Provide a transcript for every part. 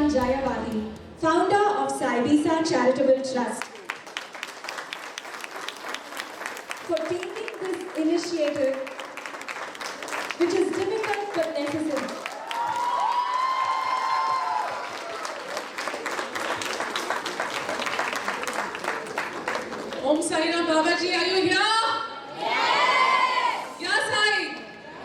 Sriman Jayawadi, founder of Sai Bisa Charitable Trust, for taking this initiative, which is difficult but necessary. Om Sai Ram Babaji, are you here? Yes! Yeah, Sai.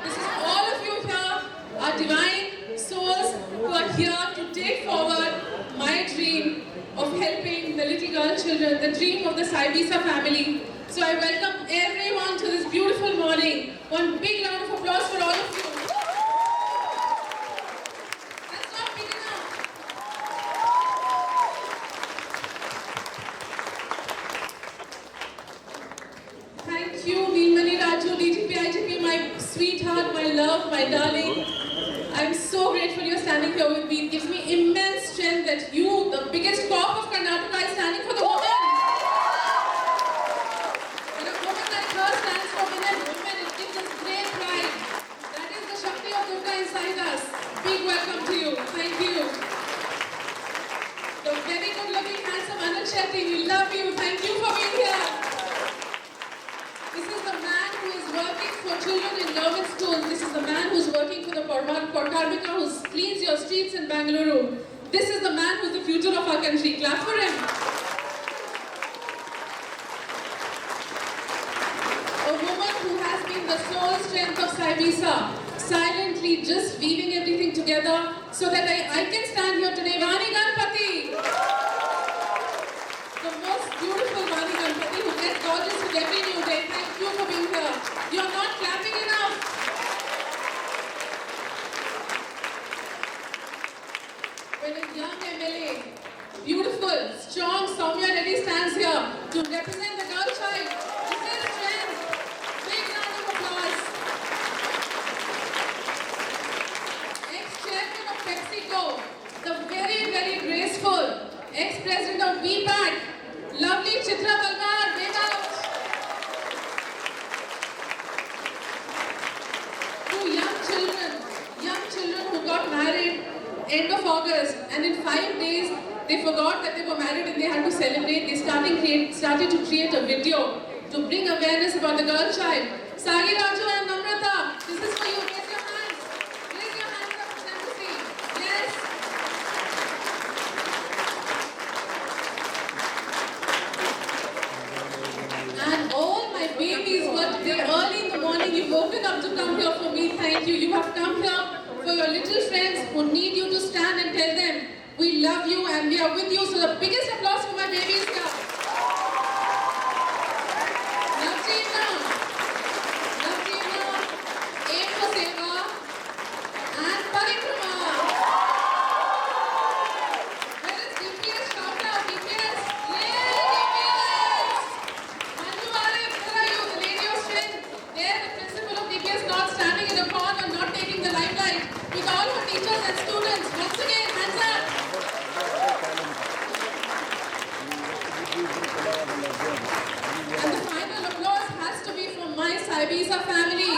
This is all of you here, our divine souls who are here to take forward my dream of helping the little girl children, the dream of the Sai Bisa family. So I welcome everyone to this beautiful morning. One big round of applause for all of you. That's not big enough. Thank you, Neelmani Raju, DGP, IGP, my sweetheart, my love, my darling. I'm so grateful you're standing here with me. It gives me immense strength that you, the biggest corp of Karnataka, is standing for the woman. And a woman like her stands for women. It gives us great pride. That is the Shakti of Durga inside us. Big welcome to you. Thank you. The very good-looking, handsome Anand Shetty, we love you. Thank you for being here. This is the man who is working for children in government schools. This is the man who is working for the Karmika who cleans your streets in Bangalore. This is the man who is the future of our country. Clap for him. A woman who has been the sole strength of Sai Bisa, silently just weaving everything together so that I can stand here today. Vani Ganpati! The most beautiful Vani Ganpati who gets gorgeous with every new day. Thank you for being here. You're not clapping enough. When a young MLA, beautiful, strong Soumya Reddy stands here to represent the girl child. This is strength. Big round of applause. Ex-chairman of PepsiCo, the very, very graceful ex-president of VPAC, lovely Chitra Balgar, wave out. Two young children who got married end of August, and in 5 days they forgot that they were married and they had to celebrate. They started to create a video to bring awareness about the girl child. Sagi Raju and Namrata, this is for you. Raise your hands. Raise your hands up for them to see. Yes. And all my babies were today early in the morning. You've woken up to come here for me. Thank you. You have come here for your little friends who need you to stand and tell them, we love you and we are with you. So the biggest applause for my babies here. Navjeevna, Aim for Seva, and Parikrama. Where is DPS? Shout out, DPS. Yay, DPS! Manju Arif, where are you? The lady of strength. There, the principal of DPS not standing in a corner, not taking the limelight. With all her teachers and students. Once again, hands up. And the final applause has to be from my Sai Bisa family.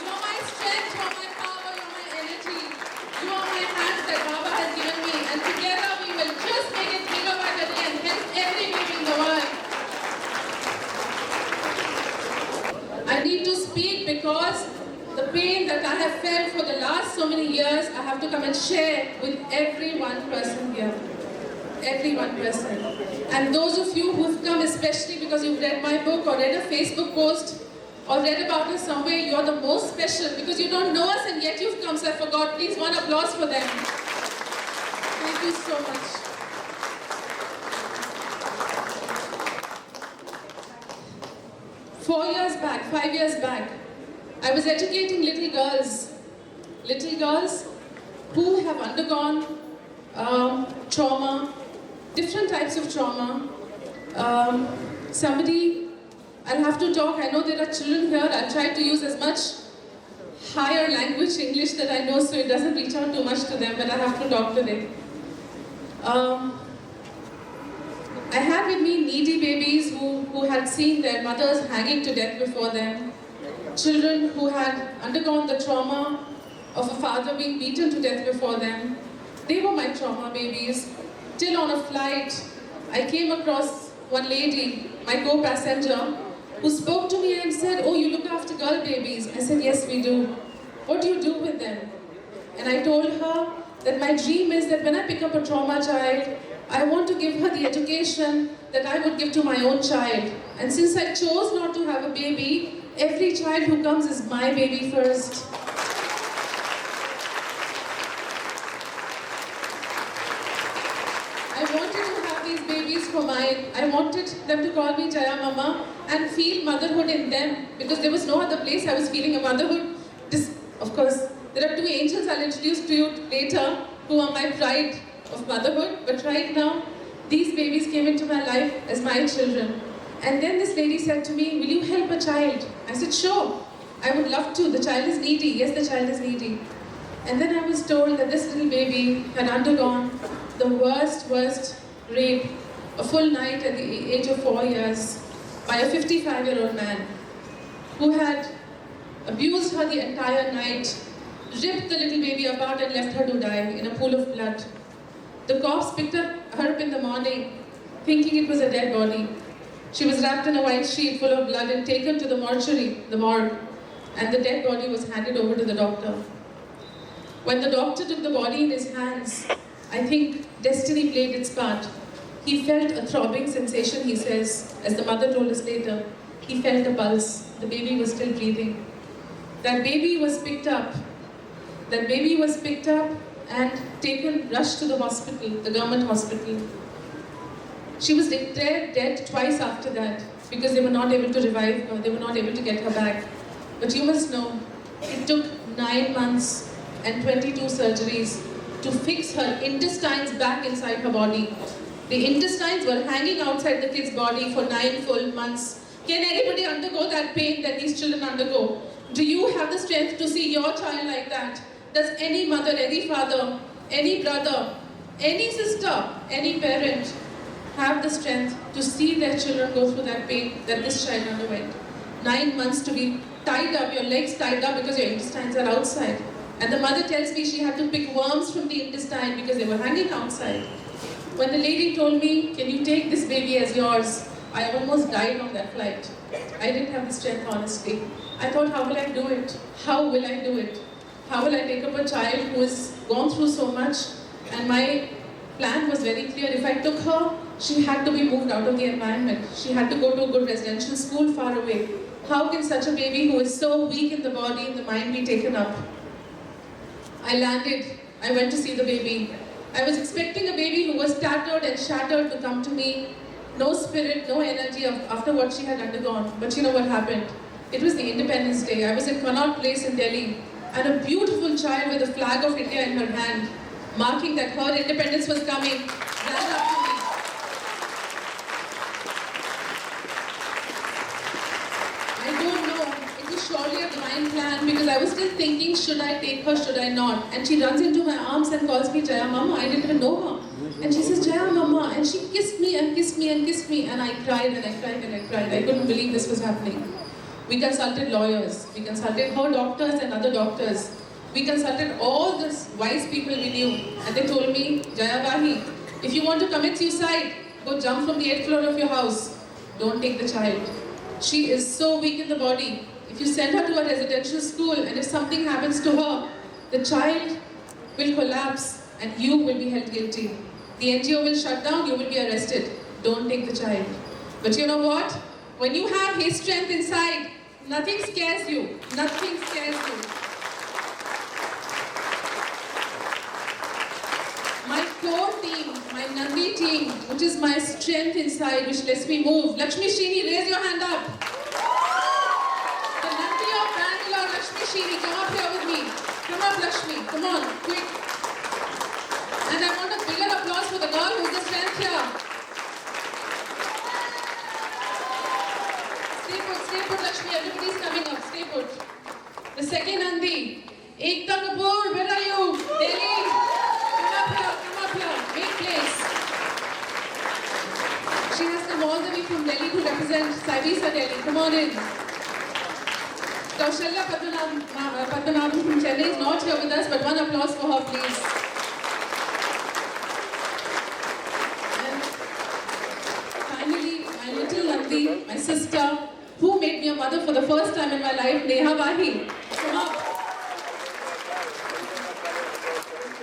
You're my strength, you're my power, you're my energy. You are my hands that Baba has given me. And together we will just make it bigger by the day and help every baby in the world. I need to speak because the pain that I have felt for the last so many years, I have to come and share with every one person here. Every one person. And those of you who've come especially because you've read my book or read a Facebook post or read about us somewhere, you're the most special because you don't know us and yet you've come. So I forgot. Please, one applause for them. Thank you so much. Five years back, I was educating little girls who have undergone trauma, different types of trauma. I'll have to talk, I know there are children here, I'll try to use as much higher language English that I know so it doesn't reach out too much to them, but I have to talk today. I had with me needy babies who had seen their mothers hanging to death before them, children who had undergone the trauma of a father being beaten to death before them. They were my trauma babies. Till on a flight, I came across one lady, my co-passenger, who spoke to me and said, "Oh, you look after girl babies." I said, "Yes, we do." "What do you do with them?" And I told her that my dream is that when I pick up a trauma child, I want to give her the education that I would give to my own child. And since I chose not to have a baby, every child who comes is my baby first. I wanted to have these babies for mine. I wanted them to call me Jaya Mama and feel motherhood in them, because there was no other place I was feeling a motherhood. Of course, there are two angels I'll introduce to you later who are my pride of motherhood, but right now, these babies came into my life as my children. And then this lady said to me, "Will you help a child?" I said, "Sure, I would love to. The child is needy." "Yes, the child is needy." And then I was told that this little baby had undergone the worst rape, a full night at the age of 4 years, by a 55-year-old man who had abused her the entire night, ripped the little baby apart and left her to die in a pool of blood. The cops picked her up in the morning, thinking it was a dead body. She was wrapped in a white sheet full of blood and taken to the mortuary, the morgue, and the dead body was handed over to the doctor. When the doctor took the body in his hands, I think destiny played its part. He felt a throbbing sensation, he says, as the mother told us later. He felt a pulse. The baby was still breathing. That baby was picked up. That baby was picked up and taken, rushed to the hospital, the government hospital. She was declared dead twice after that because they were not able to revive her, they were not able to get her back. But you must know, it took 9 months and 22 surgeries to fix her intestines back inside her body. The intestines were hanging outside the kid's body for 9 full months. Can anybody undergo that pain that these children undergo? Do you have the strength to see your child like that? Does any mother, any father, any brother, any sister, any parent have the strength to see their children go through that pain that this child underwent? 9 months to be tied up, your legs tied up because your intestines are outside. And the mother tells me she had to pick worms from the intestine because they were hanging outside. When the lady told me, "Can you take this baby as yours?" I almost died on that flight. I didn't have the strength, honestly. I thought, how will I do it? How will I do it? How will I take up a child who has gone through so much? And my plan was very clear. If I took her, she had to be moved out of the environment. She had to go to a good residential school far away. How can such a baby who is so weak in the body and the mind be taken up? I landed. I went to see the baby. I was expecting a baby who was tattered and shattered to come to me. No spirit, no energy after what she had undergone. But you know what happened? It was the Independence Day. I was in Connaught Place in Delhi. And a beautiful child with a flag of India in her hand, marking that her independence was coming, ran up to me. I don't know, it was surely a divine plan because I was still thinking, should I take her, should I not? And she runs into my arms and calls me Jaya Mama. I didn't even know her. And she says, "Jaya Mama," and she kissed me and kissed me and kissed me, and I cried and I cried and I cried. I couldn't believe this was happening. We consulted lawyers, we consulted her doctors and other doctors. We consulted all these wise people we knew, and they told me, "Jaya Bahi, if you want to commit suicide, go jump from the 8th floor of your house. Don't take the child. She is so weak in the body. If you send her to a residential school and if something happens to her, the child will collapse and you will be held guilty. The NGO will shut down, you will be arrested. Don't take the child." But you know what? When you have his strength inside, nothing scares you. Nothing scares you. My core team, my Nandi team, which is my strength inside, which lets me move. Lakshmi Shini, raise your hand up. The Nandi of Bangalore, Lakshmi Shini, come up here with me. Come up, Lakshmi. Come on, quick. And I want a bigger applause for the girl who's the strength here. Stay put, Lakshmi. Everybody's coming up. Stay put. The second Nandi, Ekta Kapoor, where are you? Delhi. Come up here. Make place. She has come all the way from Delhi to represent Saibisa Delhi. Come on in. Kaushalya Padmanabhan from Chennai is not here with us, but one applause for her, please. And finally, my little Nandi, my sister, who made me a mother for the first time in my life, Neha Wahi. Come up.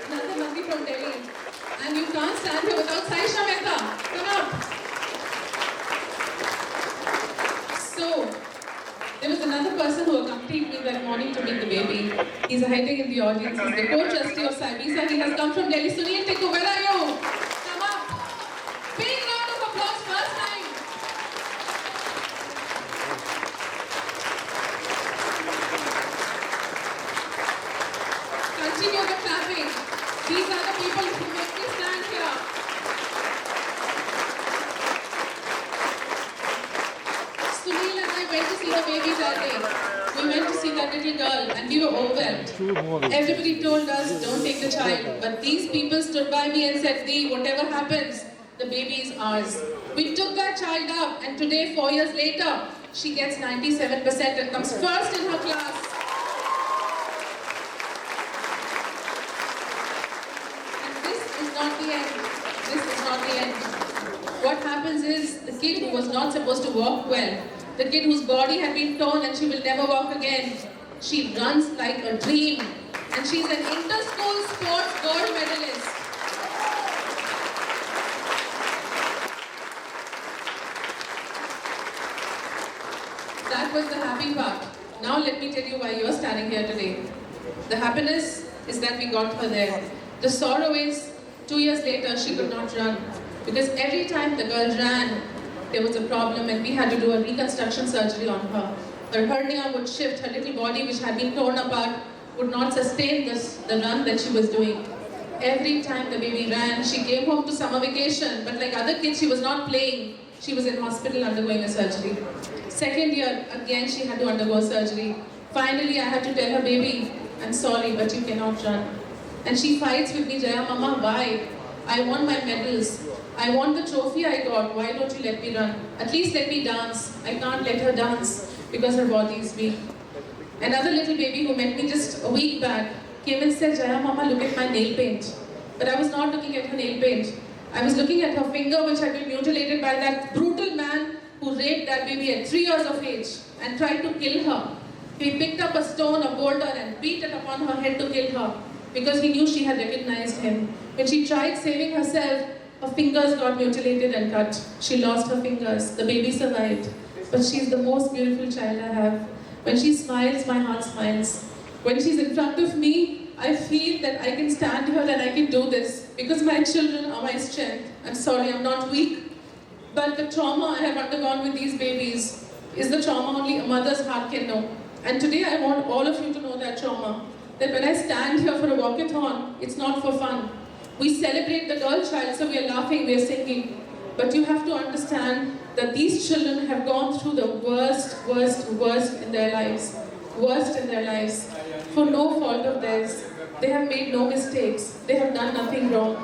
Another Nandi from Delhi. And you can't stand here without Saisha Mehta. Come up. So, there was another person who accompanied me that morning to meet the baby. He's hiding in the audience. He's the co-trustee of Saibisa. He has come from Delhi. Sunil Tikku, where are you? Come up. Big round of applause first time. Continue the clapping. These are the people who make me stand here. Sunil and I went to see the baby that day. We went to see that little girl and we were overwhelmed. Everybody told us, don't take the child. But these people stood by me and said, Dee, whatever happens, the baby is ours. We took that child up and today, 4 years later, she gets 97% and comes first in her class. And this is not the end. This is not the end. What happens is, the kid who was not supposed to walk well, the kid whose body had been torn and she will never walk again, she runs like a dream. And she's an inter-school sports gold medalist. That was the happy part. Now let me tell you why you're standing here today. The happiness is that we got her there. The sorrow is, 2 years later, she could not run. Because every time the girl ran, there was a problem and we had to do a reconstruction surgery on her. Her hernia would shift, her little body which had been torn apart would not sustain the run that she was doing. Every time the baby ran, she came home to summer vacation, but like other kids, she was not playing. She was in hospital undergoing a surgery. Second year, again she had to undergo surgery. Finally, I had to tell her, baby, I'm sorry, but you cannot run. And she fights with me, Jaya Mama, why? I want my medals. I want the trophy I got. Why don't you let me run? At least let me dance. I can't let her dance because her body is weak. Another little baby who met me just a week back came and said, Jaya Mama, look at my nail paint. But I was not looking at her nail paint. I was looking at her finger which had been mutilated by that brutal man who raped that baby at 3 years of age and tried to kill her. He picked up a stone, a boulder and beat it upon her head to kill her because he knew she had recognized him. When she tried saving herself, her fingers got mutilated and cut. She lost her fingers. The baby survived. But she's the most beautiful child I have. When she smiles, my heart smiles. When she's in front of me, I feel that I can stand here and I can do this because my children are my strength. I'm sorry, I'm not weak. But the trauma I have undergone with these babies is the trauma only a mother's heart can know. And today I want all of you to know that trauma. That when I stand here for a walkathon, it's not for fun. We celebrate the girl child, so we are laughing, we are singing. But you have to understand that these children have gone through the worst in their lives. Worst in their lives. For no fault of theirs. They have made no mistakes. They have done nothing wrong.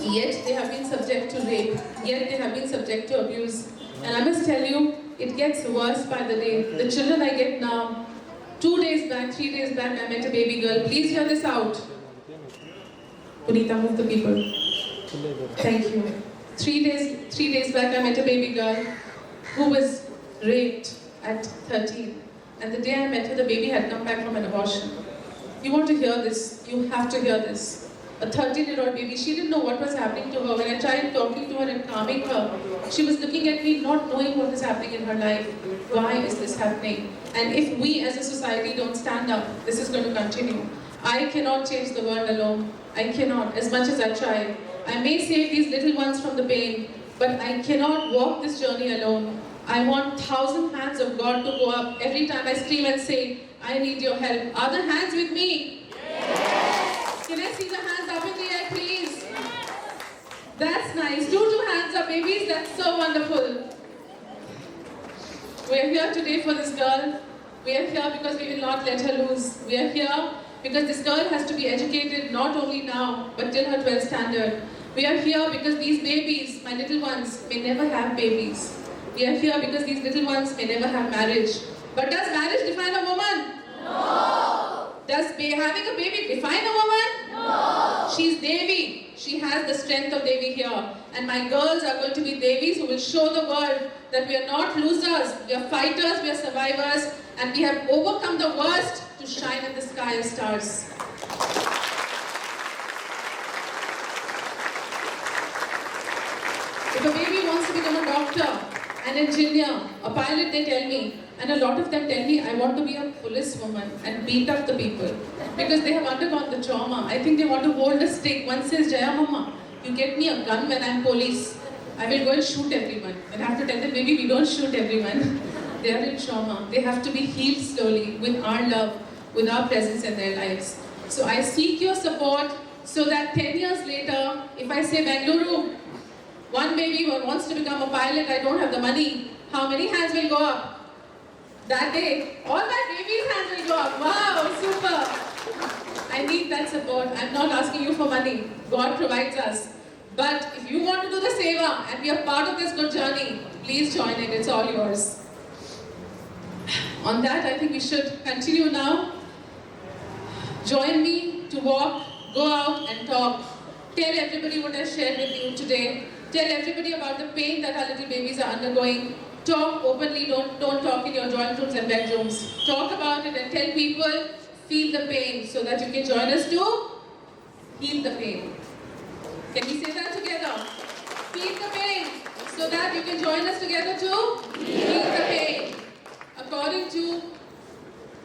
Yet they have been subject to rape. Yet they have been subject to abuse. And I must tell you, it gets worse by the day. The children I get now, 2 days back, 3 days back, I met a baby girl. Please hear this out. Punita, move the people. Thank you. 3 days back, I met a baby girl who was raped at 13. And the day I met her, the baby had come back from an abortion. You want to hear this? You have to hear this. A 13-year-old baby, she didn't know what was happening to her. When I tried talking to her and calming her, she was looking at me not knowing what is happening in her life. Why is this happening? And if we as a society don't stand up, this is going to continue. I cannot change the world alone. I cannot, as much as I try. I may save these little ones from the pain, but I cannot walk this journey alone. I want 1,000 hands of God to go up every time I scream and say, I need your help. Are the hands with me? Yes. Can I see the hands up in the air, please? That's nice. Two hands up, babies. That's so wonderful. We are here today for this girl. We are here because we will not let her lose. We are here because this girl has to be educated not only now, but till her 12th standard. We are here because these babies, my little ones, may never have babies. We are here because these little ones may never have marriage. But does marriage define a woman? No. Does having a baby define a woman? No. She's Devi. She has the strength of Devi here. And my girls are going to be Devis who will show the world that we are not losers. We are fighters, we are survivors, and we have overcome the worst to shine in the sky as stars. If a baby wants to become a doctor, an engineer, a pilot, they tell me, and a lot of them tell me, I want to be a policewoman and beat up the people because they have undergone the trauma. I think they want to hold a stick. One says, Jaya Mama, you get me a gun when I'm police. I will go and shoot everyone. And I have to tell them, baby, we don't shoot everyone. They are in trauma. They have to be healed slowly with our love, with our presence in their lives. So I seek your support so that 10 years later, if I say Bengaluru, one baby who wants to become a pilot, I don't have the money, how many hands will go up? That day, all my babies' hands will go up. Wow, super. I need that support. I'm not asking you for money. God provides us. But if you want to do the seva and be a part of this good journey, please join in. It's all yours. On that, I think we should continue now. Join me to walk, go out and talk. Tell everybody what I shared with you today. Tell everybody about the pain that our little babies are undergoing. Talk openly, don't talk in your drawing rooms and bedrooms. Talk about it and tell people, feel the pain so that you can join us to heal the pain. Can we say that together? Feel the pain so that you can join us together to heal the pain. According to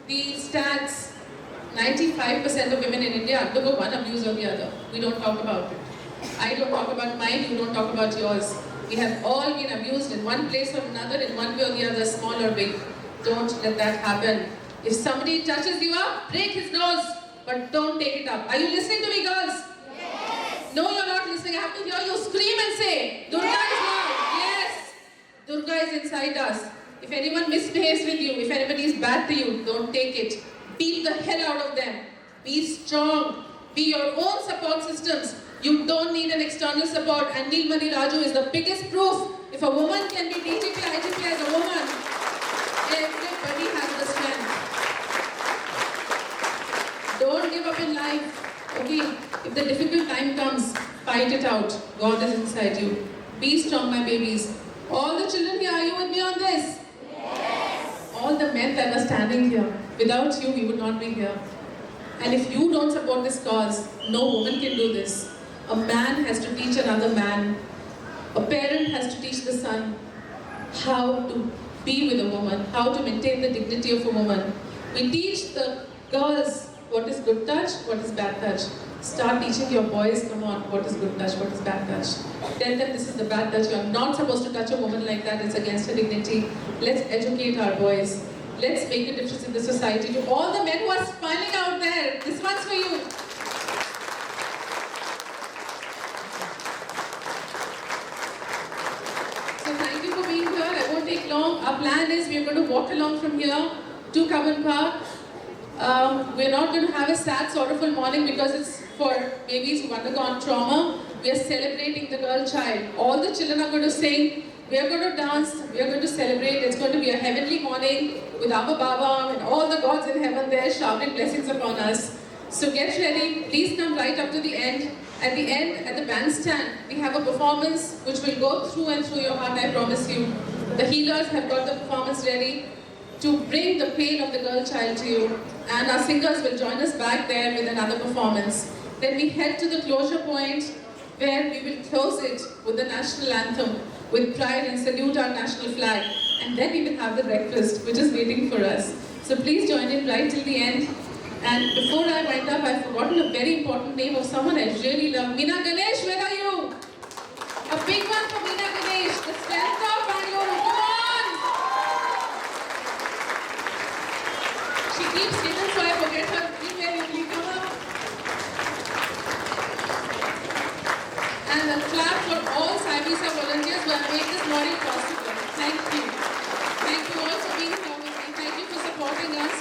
the stats, 95% of women in India undergo one abuse or the other. We don't talk about it. I don't talk about mine, you don't talk about yours. We have all been abused in one place or another, in one way or the other, small or big. Don't let that happen. If somebody touches you up, break his nose, but don't take it up. Are you listening to me, girls? Yes. No, you're not listening. I have to hear you scream and say, Durga is loud. Yes. Durga is inside us. If anyone misbehaves with you, if anybody is bad to you, don't take it. Beat the hell out of them. Be strong. Be your own support systems. You don't need an external support. And Neelmani Raju is the biggest proof. If a woman can be DGP, IGP as a woman, everybody has the strength. Don't give up in life. Okay? If the difficult time comes, fight it out. God is inside you. Be strong, my babies. All the children here, are you with me on this? Yes. All the men that are standing here, without you, we would not be here. And if you don't support this cause, no woman can do this. A man has to teach another man. A parent has to teach the son how to be with a woman, how to maintain the dignity of a woman. We teach the girls what is good touch, what is bad touch. Start teaching your boys, come on, what is good touch, what is bad touch. Tell them this is the bad touch. You are not supposed to touch a woman like that. It's against her dignity. Let's educate our boys. Let's make a difference in the society. To all the men who are smiling out there, this one's for you. So thank you for being here. I won't take long. Our plan is we're going to walk along from here to Kavan Park. We're not going to have a sad, sorrowful morning because it's for babies who've undergone trauma. We are celebrating the girl child. All the children are going to sing. We are going to dance. We are going to celebrate. It's going to be a heavenly morning with Abba Baba and all the gods in heaven there showering blessings upon us. So get ready. Please come right up to the end. At the end, at the bandstand, we have a performance which will go through and through your heart, I promise you. The healers have got the performance ready to bring the pain of the girl child to you. And our singers will join us back there with another performance. Then we head to the closure point where we will close it with the national anthem, with pride and salute our national flag. And then we will have the breakfast, which is waiting for us. So please join in right till the end. And before I wind up, I've forgotten a very important name of someone I really love. Meena Ganesh, where are you? A big one for Meena Ganesh, the strength of Bangalore. Come on! She keeps hidden, so I forget her email. Come on. And a clap for all Saivisa volunteers who have made this morning possible. Thank you. Thank you all for being here with me. Thank you for supporting us.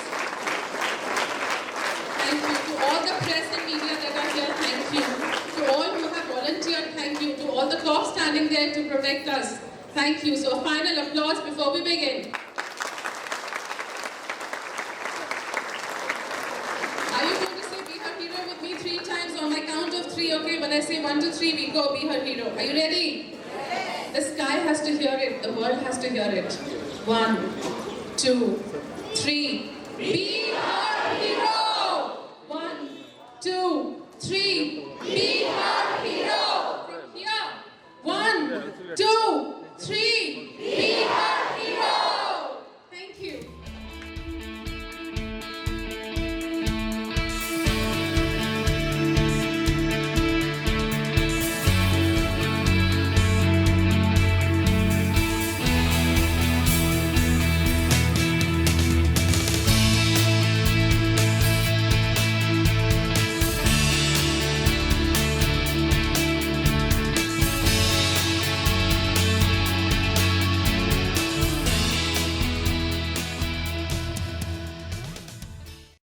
Thank you to all the press and media that are here. Thank you. To all who have volunteered, thank you. To all the cops standing there to protect us. Thank Thank you. So a final applause before we begin. Are you going to say be her hero with me 3 times on my count of 3? Okay, when I say 1, 2, 3, we go be her hero. Are you ready? Yes. The sky has to hear it. The world has to hear it. 1, 2, 3. Be her hero. 1, 2, 3. Be her hero. From here. 1, 2, 3.